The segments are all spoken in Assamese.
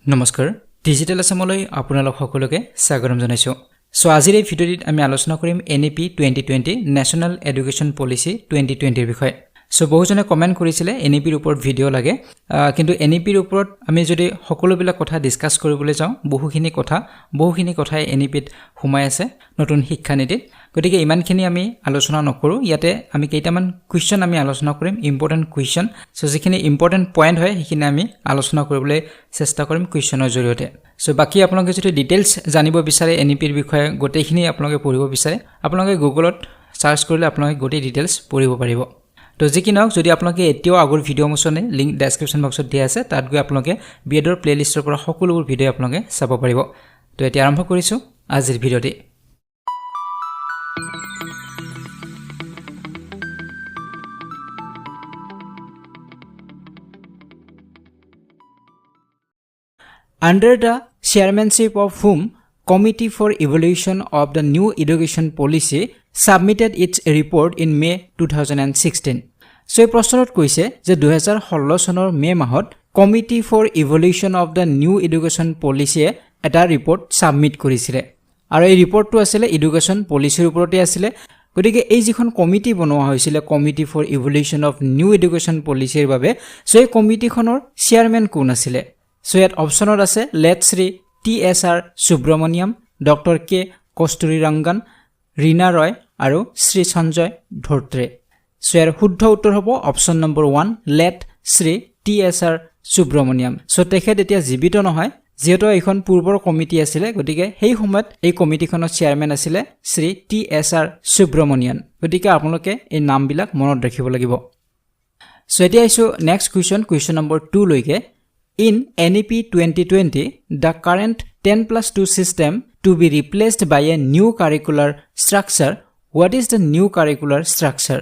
নমস্কাৰ ডিজিটেল আসামলৈ আপোনালোক সকলোকে স্বাগতম জনাইছো সো আজিৰ এই ভিডিঅ'টিত আমি আলোচনা কৰিম NEP 2020 নেশ্যনেল এডুকেশ্যন পলিচি 2020 ৰ বিষয়ে সো বহুজনে কমেন্ট কৰিছিলে NEP ৰ ওপৰত ভিডিঅ' লাগে কিন্তু NEP ৰ ওপৰত আমি যদি সকলোবিলাক কথা ডিসকাস কৰিবলৈ যাওঁ বহুখিনি কথাই NEP ত সোমাই আছে নতুন শিক্ষা নীতিত গতিকে ইমানখিনি আমি আলোচনা নকৰো ইয়াতে আমি কেইটামান কোৱেশ্চন আমি আলোচনা কৰিম ইম্পৰ্টেন্ট কোৱেশ্চন সো যিখিনি ইম্পৰ্টেন্ট পইণ্ট হয় সেইখিনি আমি আলোচনা কৰিবলৈ চেষ্টা কৰিম কোৱেশ্চনৰ জৰিয়তে সো বাকি আপোনালোকে যদি ডিটেইলছ জানিব বিচাৰে NEP ৰ বিষয়ে গোটেইখিনি আপোনালোকে পঢ়িব বিচাৰে আপোনালোকে গুগলত সাৰ্চ কৰিলে আপোনালোকে গোটেই ডিটেইলছ পঢ়িব পাৰিব তো যি কি নহওক যদি আপোনালোকে এতিয়াও আগৰ ভিডিঅ' মোচনে লিংক ডেসক্ৰিপচন বক্সত দিয়া আছে তাত গৈ আপোনালোকে বিএডৰ প্লেলিষ্টৰ পৰা সকলোবোৰ ভিডিঅ' আপোনালোকে চাব পাৰিব তো এতিয়া আৰম্ভ কৰিছো আজিৰ ভিডিঅ'টি Under the chairmanship of whom Committee for Evaluation of the New Education Policy submitted its report in May 2016. So এই প্ৰশ্নত কৈছে যে 2016 চনৰ মে মাহত Committee for Evaluation of the New Education Policy এটা ৰিপৰ্ট সাবমিট কৰিছিলে আৰু এই ৰিপৰ্টটো আছিল এডুকেশ্যন পলিচিৰ ওপৰতে আছিল গতিকে এই যিখন কমিটি বনোৱা হৈছিল Committee for Evaluation of New Education Policy ৰ বাবে সো এই কমিটিখনৰ চেয়াৰম্যান কোন আছিল সো ইয়াত অপচনত আছে late Shri TSR Subramaniam doctor K Kasturi Rangan Reena Roy আৰু শ্ৰী সঞ্জয় ধোত্ৰে সো ইয়াৰ শুদ্ধ উত্তৰ হ'ব option number 1 late Shri TSR Subramaniam so তেখেত এতিয়া জীৱিত নহয় যেহেতু এখন পূৰ্বৰ কমিটি আছিল গতিকে সেই সময়ত এই কমিটিখনৰ চেয়াৰম্যান আছিল শ্ৰী TSR সুব্ৰমণিয়ান গতিকে আপোনালোকে এই নামবিলাক মনত ৰাখিব লাগিব সো এতিয়া আইছো নেক্সট কোৱেশ্চন নম্বৰ 2 লৈকে In NEP 2020, the current 10+2 system to be replaced by a new curricular structure. What is the new curricular structure?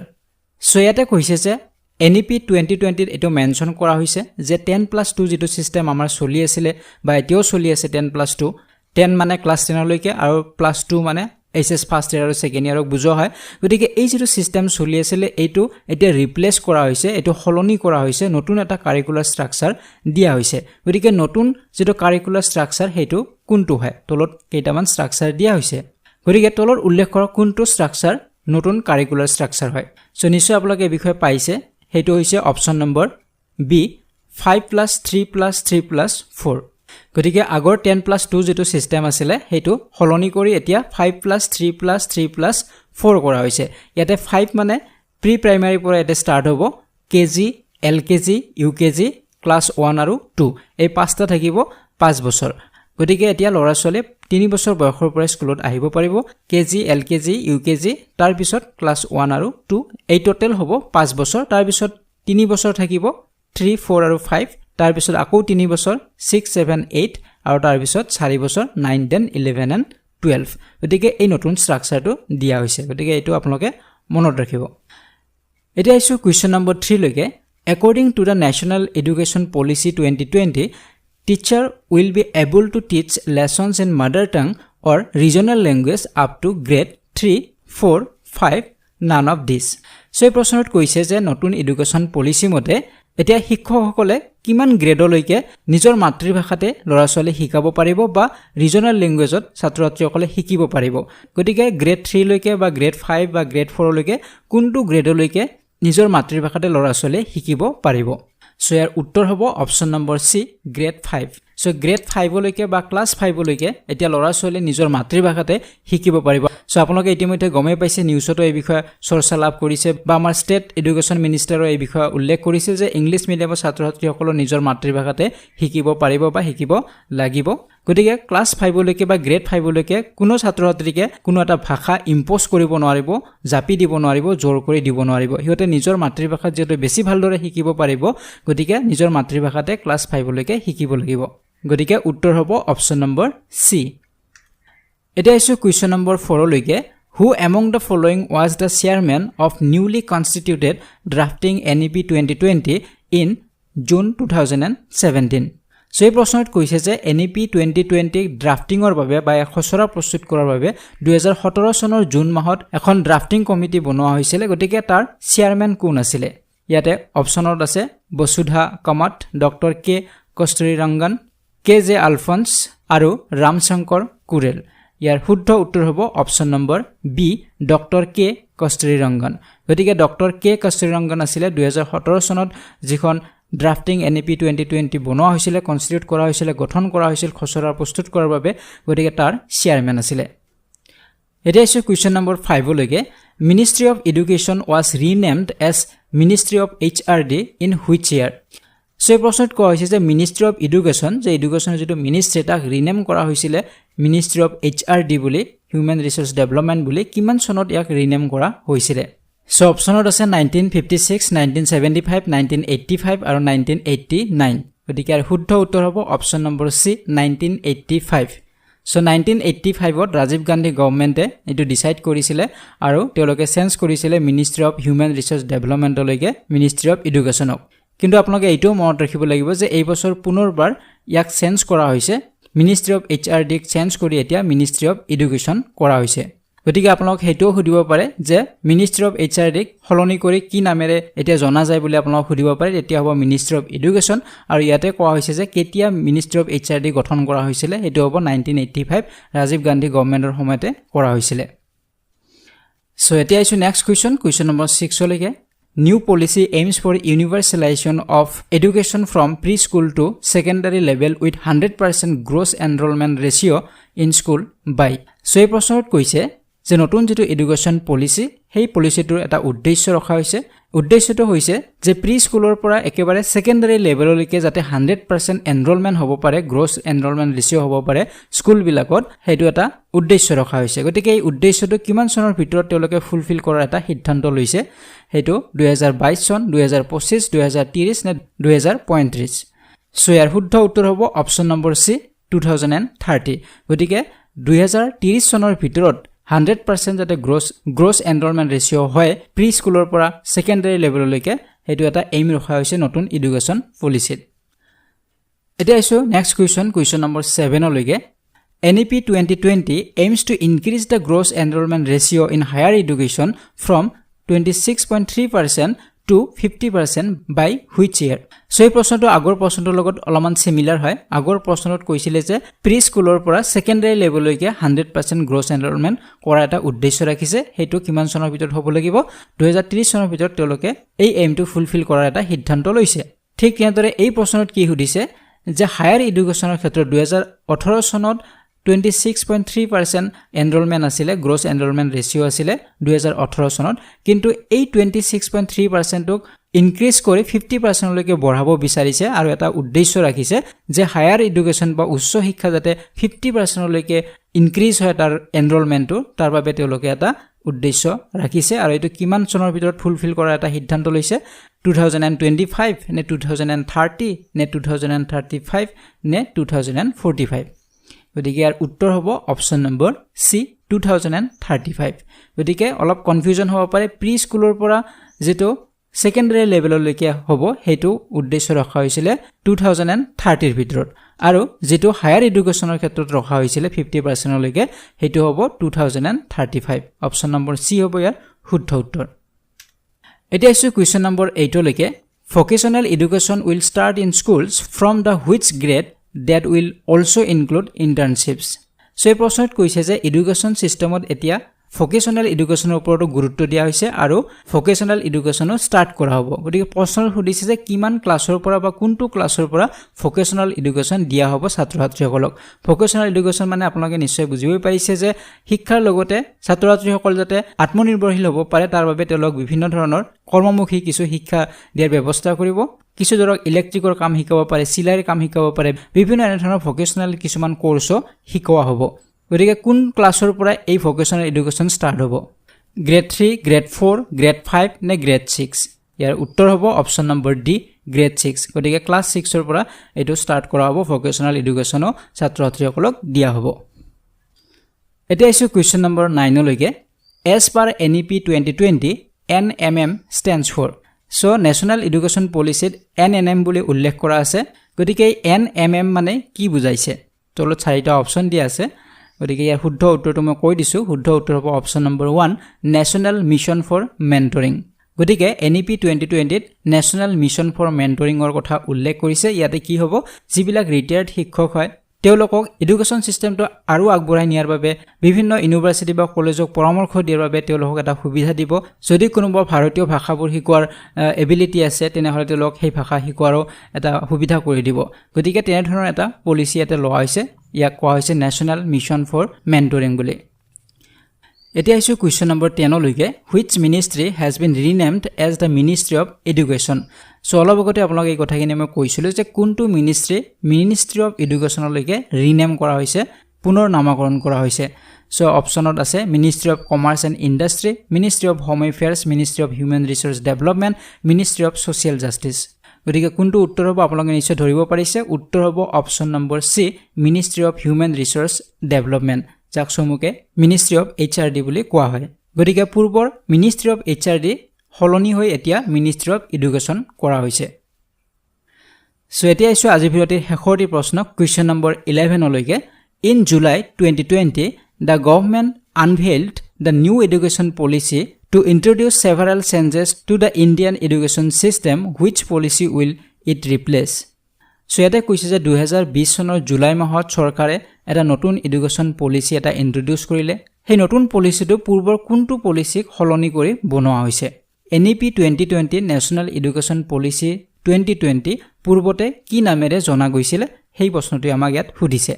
So yate koise je NEP 2020 eto mention kora hoise je 10+2 jitu system amar soli asile ba etio soli ase 10+2 10 mane class 10 loike aru +2 mane SS first year আৰু second year বুজো হয় গতিকে এই যেটো সিস্টেম চলি আছিল এইটো এতিয়া ৰিপ্লেস কৰা হৈছে এটো হলনি কৰা হৈছে নতুন এটা কাৰিকুলাৰ ষ্ট্ৰাকচাৰ দিয়া হৈছে গতিকে নতুন যেটো কাৰিকুলাৰ ষ্ট্ৰাকচাৰ হেতু কোনটো হয় তলত কেইটামান ষ্ট্ৰাকচাৰ দিয়া হৈছে গতিকে তলত উল্লেখ কৰা কোনটো ষ্ট্ৰাকচাৰ নতুন কাৰিকুলাৰ ষ্ট্ৰাকচাৰ হয় সো নিশ্চয় আপোনালোকে এই বিষয়ে পাইছে হেতু হৈছে অপচন নম্বৰ B 5+3+3+4 গতিকে আগৰ 10+2 যেটো সিস্টেম আছিল হেতু হলনি কৰি এতিয়া 5+3+3+4 কৰা হৈছে ইয়াতে 5 মানে প্ৰি প্ৰাইমাৰী পৰা এটা স্টাৰ্ট হ'ব কেজি এলকেজি ইউকেজি ক্লাস 1 আৰু 2 এই পাঁচটা থাকিব 5 বছৰ গতিকে এতিয়া লৰা ছোৱালী 3 বছৰ বয়সৰ পৰা স্কুলত আহিব পাৰিব কেজি এলকেজি ইউকেজি তাৰ পিছত ক্লাস 1 আৰু 2 এই টোটাল হ'ব 5 বছৰ তাৰ পিছত 3 বছৰ থাকিব 3 4 আৰু 5 তাৰ পিছত আকৌ 3 বছৰ 6 7 8 আৰু তাৰ পিছত 4 বছৰ 9 10 11 and 12 গতিকে এই নতুন ষ্ট্ৰাকচাৰটো দিয়া হৈছে গতিকে এটো আপোনালোকে মনত ৰাখিব এতিয়া আইছো কোৱেশ্চন নম্বৰ 3 লৈকে according to the national education policy 2020 teacher will be able to teach lessons in mother tongue or regional language up to grade 3 4 5 none of this so এই প্ৰশ্নত কৈছে যে নতুন এডুকেশ্যন পলিচি মতে এতিয়া শিক্ষকসকলে কিমান গ্ৰেডলৈকে নিজৰ মাতৃভাষাতে ল'ৰা ছোৱালী শিকাব পাৰিব বা ৰিজনাল ল্যাঙ্গুৱেজত ছাত্ৰ-ছাত্ৰীসকলে শিকিব পাৰিব গতিকে গ্ৰেড 3 লৈকে বা গ্ৰেড 5 বা গ্ৰেড 4 লৈকে কোনটো গ্ৰেডলৈকে নিজৰ মাতৃভাষাতে ল'ৰা ছোৱালী শিকিব পাৰিব সো ইয়াৰ উত্তৰ হ'ব option number C grade 5 so grade 5 লৈকে বা ক্লাস 5 লৈকে এতিয়া ল'ৰা ছোৱালী নিজৰ মাতৃভাষাতে শিকিব পাৰিব সো আপোনালোকে ইতিমধ্যে গমে পাইছে নিউজতো এই বিষয়ে চৰ্চা লাভ কৰিছে বা আমাৰ ষ্টেট এডুকেশ্যন মিনিষ্টাৰৰ এই বিষয়ে উল্লেখ কৰিছিল যে ইংলিশ মিডিয়ামৰ ছাত্ৰ-ছাত্ৰীসকল নিজৰ মাতৃভাষাতে শিকিব পাৰিব বা শিকিব লাগিব গতিকে ক্লাস 5 লৈকে বা গ্ৰেড 5 লৈকে কোনো ছাত্ৰ-ছাত্ৰীকে কোনো এটা ভাষা ইম্পোজ কৰিব নোৱাৰিব জাপি দিব নোৱাৰিব জোৰ কৰি দিব নোৱাৰিব হিয়তে নিজৰ মাতৃভাষাত যেটো বেছি ভালদৰে শিকিব পাৰিব গতিকে নিজৰ মাতৃভাষাতে ক্লাস 5 লৈকে শিকিব লাগিব গতিকে উত্তৰ হ'ব অপচন নম্বৰ C এটা ইছু কোৱেশ্চন নম্বৰ 4 লৈকে who among the following was the chairman of newly constituted drafting NEP 2020 in June 2017 so এই প্ৰশ্নত কৈছে যে NEP 2020 ড্ৰাফটিংৰ বাবে বা খসৰা প্ৰস্তুত কৰাৰ বাবে 2017 চনৰ জুন মাহত এখন ড্ৰাফটিং কমিটি বনোৱা হৈছিল গতিকে তাৰ চেয়াৰম্যান কোন আছিল ইয়াতে অপচনত আছে Basudha Kamat doctor K Kasturi Rangan KJ Alphonse আৰু ৰামশংকৰ কুৰেল ইয়াৰ শুদ্ধ উত্তৰ হ'ব অপচন নম্বৰ বি ডক্টৰ কে কস্তুৰীৰংগন গতিকে ডক্টৰ কে কস্তুৰীৰংগন আছিল 2017 চনত যিখন ড্ৰাফটিং NEP 2020 বনোৱা হৈছিল কনস্টিটিউট কৰা হৈছিল গঠন কৰা হৈছিল খচৰা প্ৰস্তুত কৰাৰ বাবে গতিকে তাৰ চেয়াৰম্যান আছিল এতিয়া আছে কোৱেশ্চন নম্বৰ 5 লৈকে Ministry of Education was renamed as Ministry of HRD in which year so এই প্ৰশ্নত কোৱা হৈছে যে Ministry of Education যে এডুকেশ্যনৰ যেটো মিনিষ্ট্ৰি তাক ৰিনেম কৰা হৈছিল Ministry of HRD বুলি Human Resource Development বুলি কিমান চনত ইয়াক ৰিনেম কৰা হৈছিল সো অপচনত আছে 1956 1975 1985 আৰু 1989 গতিকে আৰু শুদ্ধ উত্তৰ হ'ব অপচন নম্বৰ সি 1985 সো 1985 ত ৰাজীৱ গান্ধী গভৰ্ণমেণ্টে এটো ডিসাইড কৰিছিল আৰু তেওঁলোকে চেঞ্জ কৰিছিল Ministry of Human Resource Development লৈকে Ministry of Education কিন্তু আপোনালোকে এইটো মনত ৰাখিব লাগিব যে এই বছৰ পুনৰবাৰ ইয়াক চেঞ্জ কৰা হৈছে Ministry of HRD ক চেঞ্জ কৰি এতিয়া Ministry of Education কৰা হৈছে গতিকে আপোনালোক হেটো খুদিব পাৰে যে Ministry of HRD ক হলনি কৰি কি নামেৰে এতিয়া জনা যায় বুলি আপোনালোক খুদিব পাৰে এতিয়া হ'ব Ministry of Education আৰু ইয়াতে কোৱা হৈছে যে কেতিয়া Ministry of HRD গঠন কৰা হৈছিল এটো হ'ব 1985 ৰাজীৱ গান্ধী গভৰ্ণমেণ্টৰ সময়তে কৰা হৈছিল সো এতিয়া আইছো নেক্সট কোৱেশ্চন নম্বৰ 6 লৈকে New policy aims for universalization of education from preschool to secondary level with 100% gross enrollment ratio in school by. So এই প্ৰশ্নত কৈছে যে নতুন যেটো এডুকেশন পলিসি সেই পলিসিটোৰ এটা উদ্দেশ্য ৰখা হৈছে উদ্দেশ্যটো হৈছে যে প্ৰিস্কুলৰ পৰা একেবাৰে সেকেন্ডাৰী লেভেললৈকে যাতে 100% এনৰোলমেন্ট হ'ব পাৰে গ্ৰছ এনৰোলমেন্ট ৰেশিও হ'ব পাৰে স্কুল বিলাকত হেতু এটা উদ্দেশ্য ৰখা হৈছে গতিকে এই উদ্দেশ্যটো কিমান চনৰ ভিতৰত তেওঁলোকে ফুলফিল কৰাৰ এটা সিদ্ধান্ত লৈছে হেতু 2022 চন 2025 2030 নে 2035 সো ইয়াৰ শুদ্ধ উত্তৰ হ'ব অপচন নম্বৰ সি 2030 গতিকে 2030 চনৰ ভিতৰত 100% যাতে গ্ৰছ এনৰোলমেন্ট ৰেশিও হয় প্ৰি স্কুলৰ পৰা সেকেন্ডাৰী লেভেললৈকে হেতু এটা এইম ৰখা হৈছে নতুন এডুকেশন পলিসিত এটা আইছো নেক্সট কোৱেশ্চন নম্বৰ 7 লৈকে NEP 2020 aims to increase the gross enrollment ratio in higher education from 26.3% to 50% by which year so এই প্ৰশ্নটো আগৰ প্ৰশ্নটোৰ লগত অলপমান সিমিলাৰ হয় আগৰ প্ৰশ্নত কৈছিলে যে প্ৰি স্কুলৰ পৰা সেকেন্ডাৰী লেভেললৈকে 100% গ্ৰছ এনৰোলমেন্ট কৰা এটা উদ্দেশ্য ৰাখিছে হেতু কিমান চনৰ ভিতৰত হ'ব লাগিব 2030 চনৰ ভিতৰত তেওঁলোকে এই এইমটো ফুলফিল কৰাৰ এটা সিদ্ধান্ত লৈছে ঠিক এনেদৰে এই প্ৰশ্নত কি সুধিছে যে হায়াৰ এডুকেশ্যনৰ ক্ষেত্ৰত 2018 চনত 26.3% এনৰোলমেন্ট আছিল গ্ৰছ এনৰোলমেন্ট ৰেশিও আছিল 2018 চনত কিন্তু এই 26.3% ক ইনক্ৰিজ কৰি 50% লৈকে বঢ়াব বিচাৰিছে আৰু এটা উদ্দেশ্য ৰাখিছে যে হায়াৰ এডুকেশ্যন বা উচ্চ শিক্ষা যাতে 50% লৈকে ইনক্ৰিজ হয় তাৰ এনৰোলমেন্টটো তাৰ বাবে তেওঁলোকে এটা উদ্দেশ্য ৰাখিছে আৰু এটো কিমান চনৰ ভিতৰত ফুলফিল কৰাৰ এটা সিদ্ধান্ত লৈছে 2025 নে 2030 নে 2035 নে 2045 গতিকে ইয়াৰ উত্তৰ হ'ব অপচন নম্বৰ সি 2035 গতিকে অলপ কনফিউজন হ'ব পাৰে প্ৰি স্কুলৰ পৰা যেটো সেকেন্ডাৰী লেভেললৈকে হ'ব হেতু উদ্দেশ্য ৰখা হৈছিল 2030 ৰ ভিতৰত আৰু যেটো হায়াৰ এডুকেশ্যনৰ ক্ষেত্ৰত ৰখা হৈছিল 50% লৈকে হেতু হ'ব 2035 অপচন নম্বৰ সি হ'ব ইয়াৰ শুদ্ধ উত্তৰ এতিয়া আছে কোৱেশ্চন নম্বৰ 8 লৈকে vocational education will start in schools from the which grade that will also include internships so এই প্ৰশ্নত কৈছে যে এডুকেশ্যন সিস্টেমত এতিয়া ভোকেশনাল এডুকেশ্যনৰ ওপৰত গুৰুত্ব দিয়া হৈছে আৰু ভোকেশনাল এডুকেশ্যনো স্টাৰ্ট কৰা হ'ব গতিকে প্ৰশ্ন সুধিছে যে কিমান ক্লাছৰ পৰা বা কোনটো ক্লাছৰ পৰা ভোকেশনাল এডুকেশ্যন দিয়া হ'ব ছাত্ৰ-ছাত্ৰীসকলক ভোকেশনাল এডুকেশ্যন মানে আপোনালোকে নিশ্চয় বুজিবই পাৰিছে যে শিক্ষাৰ লগতে ছাত্ৰ-ছাত্ৰীসকল যাতে আত্মনিৰ্ভৰশীল হ'ব পাৰে তাৰ বাবে তেওঁলোক বিভিন্ন ধৰণৰ কৰ্মমুখী কিছু শিক্ষা দিয়াৰ ব্যৱস্থা কৰিব কিছু ধৰক ইলেক্ট্ৰিকৰ কাম শিকাব পাৰে চিলাইৰ কাম শিকাব পাৰে বিভিন্ন ধৰণৰ ভোকেশনাল কিছুমান কোৰ্সো শিকোৱা হ'ব গতিকে কোন ক্লাছৰ পৰা এই ভোকেশনাল এডুকেশ্যন স্টাৰ্ট হ'ব গ্ৰেড 3 গ্ৰেড 4 গ্ৰেড 5 নে গ্ৰেড 6 ইয়াৰ উত্তৰ হ'ব অপচন নম্বৰ ডি গ্ৰেড 6 গতিকে ক্লাছ 6 ৰ পৰা এটো স্টাৰ্ট কৰা হ'ব ভোকেশনাল এডুকেশ্যনো ছাত্ৰ-ছাত্ৰীসকলক দিয়া হ'ব এটা আছে কোৱেশ্চন নম্বৰ 9 লৈকে as per NEP 2020 NMM stands for so national education policy NNM বুলি উল্লেখ কৰা আছে গতিকে NMM মানে কি বুজাইছে তলত চাৰিটা অপচন দিয়া আছে গতিকে ইয়াৰ শুদ্ধ উত্তৰটো মই কৈ দিছো শুদ্ধ উত্তৰ হ'ব option number 1 national mission for mentoring গতিকে NEP 2020 ত নেশ্যনেল মিছন ফৰ মেণ্টৰিঙৰ কথা উল্লেখ কৰিছে ইয়াতে কি হ'ব যিবিলাক ৰিটায়াৰ্ড শিক্ষক হয় তেওঁলোকক এডুকেশ্যন সিস্টেমটো আৰু আগবঢ়াই নিয়াৰ বাবে বিভিন্ন ইউনিভাৰ্সিটি বা কলেজক পৰামৰ্শ দিয়াৰ বাবে তেওঁলোকক এটা সুবিধা দিব যদি কোনোবা ভাৰতীয় ভাষাবোৰ শিকোৱাৰ এবিলিটি আছে তেনেহলে তেওঁলোক সেই ভাষা শিকোৱাৰো এটা সুবিধা কৰি দিব গতিকে তেনে ধৰণৰ এটা পলিচি এটা লোৱা হৈছে ইয়াক কোৱা হৈছে নেশ্যনেল মিছন ফৰ মেণ্টৰিং বুলি এতিয়া আহিছো কোৱেশ্চন নম্বৰ 10 লৈকে which ministry has been renamed as the Ministry of Education so অলপ আগতে আপোনাক এই কথাখিনি মই কৈছিলো যে কোনটো মিনিষ্ট্ৰি অফ এডুকেশ্যন লৈকে ৰিনেম কৰা হৈছে পুনৰ নামকৰণ কৰা হৈছে সো অপচনত আছে ministry of commerce and industry ministry of home affairs ministry of human resource development ministry of social justice গতিকে কোনটো উত্তৰ হ'ব আপোনালোকে নিশ্চয় ধৰিব পাৰিছে উত্তৰ হ'ব option number C ministry of human resource development যাক সমুকে মিনিষ্ট্ৰি অফ HRD বুলি কোৱা হয় গতিকে পূৰ্বৰ মিনিষ্ট্ৰি অফ HRD হলনি হৈ এতিয়া মিনিষ্ট্ৰি অফ এডুকেশ্যন কৰা হৈছে সো এতিয়া আইছো আজি ভিডিঅ'টিৰ শেষৰটি প্ৰশ্ন কোৱেশ্চন নম্বৰ 11 লৈকে in July 2020 the government unveiled the new education policy to introduce several changes to the Indian education system which policy will it replace so এটা কৈছে যে 2020 চনৰ জুলাই মাহত চৰকাৰে এটা নতুন এডুকেশ্যন পলিচি এটা ইন্ট্ৰোডিউস কৰিলে সেই নতুন পলিচিটো পূৰ্বৰ কোনটো পলিচিক হলনি কৰি বনোৱা হৈছে NEP 2020 নেশ্যনেল এডুকেশ্যন পলিচি 2020 পূৰ্বতে কি নামেৰে জনা গৈছিল সেই প্ৰশ্নটো আমাক ইয়াত সুধিছে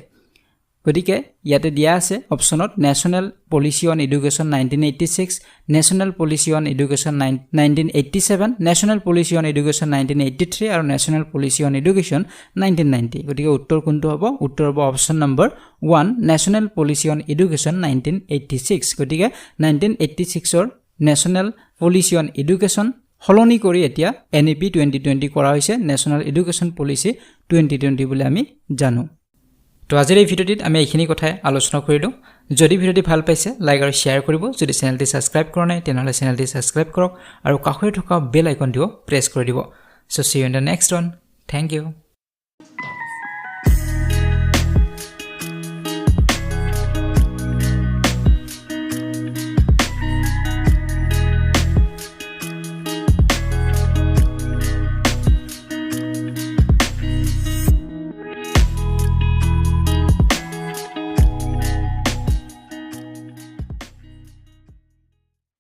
গতিকে ইয়াতে দিয়া আছে অপচনত national policy on education 1986 national policy on education 1987 national policy on education 1983 আৰু নেশ্যনেল পলিচি অন এডুকেশ্যন 1990 গতিকে উত্তৰ কোনটো হ'ব উত্তৰ হ'ব option number 1 national policy on education 1986 গতিকে 1986 ৰ নেশ্যনেল পলিচি অন এডুকেশ্যন হলনি কৰি এতিয়া NEP 2020 কৰা হৈছে নেশ্যনেল এডুকেশ্যন পলিচি 2020 বুলি আমি জানো তো আজিৰ এই ভিডিঅ'টিত আমি এইখিনি কথাই আলোচনা কৰিলো যদি ভিডিঅ'টি ভাল পাইছে লাইক আৰু শেয়াৰ কৰিব যদি চেনেলটি সাবস্ক্ৰাইব কৰা নাই তেনেহলে চেনেলটি সাবস্ক্ৰাইব কৰক আৰু কাষতে থকা বেল আইকনটিও প্ৰেছ কৰি দিব so see you in the next one thank U